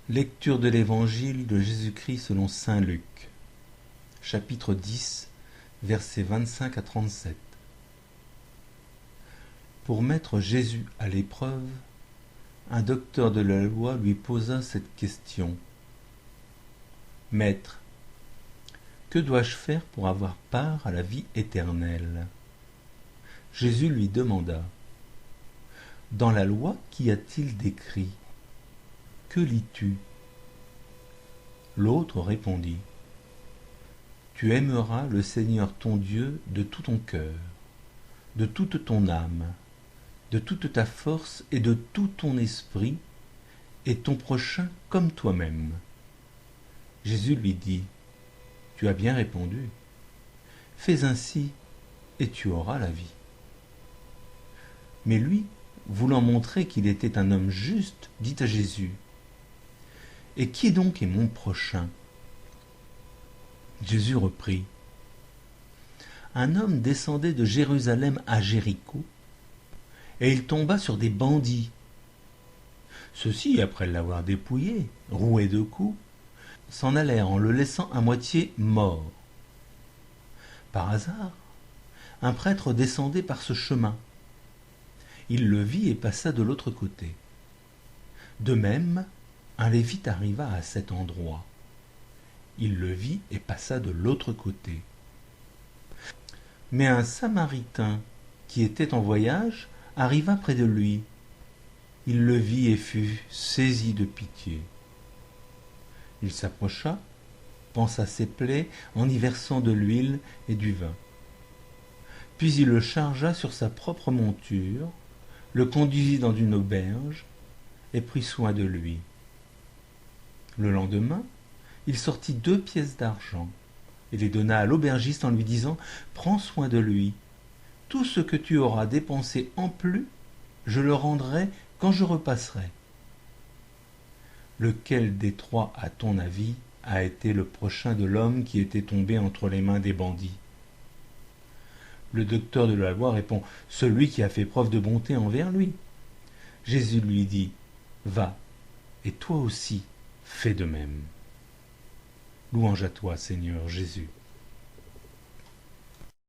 Lecture de l'Évangile de Jésus-Christ selon saint Luc, chapitre 10, versets 25 à 37. Pour mettre Jésus à l'épreuve, un docteur de la loi lui posa cette question. « Maître, que dois-je faire pour avoir part à la vie éternelle ?» Jésus lui demanda. « Dans la loi, qu'y a-t-il d'écrit ? Que lis-tu » L'autre répondit. « Tu aimeras le Seigneur ton Dieu de tout ton cœur, de toute ton âme, de toute ta force et de tout ton esprit, et ton prochain comme toi-même. » Jésus lui dit. « Tu as bien répondu. Fais ainsi, et tu auras la vie. » Mais lui, voulant montrer qu'il était un homme juste, dit à Jésus. « Et qui donc est mon prochain ?» Jésus reprit. « Un homme descendait de Jérusalem à Jéricho, et il tomba sur des bandits. Ceux-ci, après l'avoir dépouillé, roué de coups, s'en allèrent en le laissant à moitié mort. Par hasard, un prêtre descendait par ce chemin. Il le vit et passa de l'autre côté. De même, un lévite arriva à cet endroit. Il le vit et passa de l'autre côté. Mais un Samaritain qui était en voyage arriva près de lui. Il le vit et fut saisi de pitié. Il s'approcha, pansa ses plaies en y versant de l'huile et du vin. Puis il le chargea sur sa propre monture, le conduisit dans une auberge et prit soin de lui. Le lendemain, il sortit 2 pièces d'argent et les donna à l'aubergiste en lui disant « Prends soin de lui. Tout ce que tu auras dépensé en plus, je le rendrai quand je repasserai. » Lequel des 3, à ton avis, a été le prochain de l'homme qui était tombé entre les mains des bandits ? Le docteur de la loi répond « Celui qui a fait preuve de bonté envers lui. » Jésus lui dit « Va, et toi aussi, fais de même. » Louange à toi, Seigneur Jésus.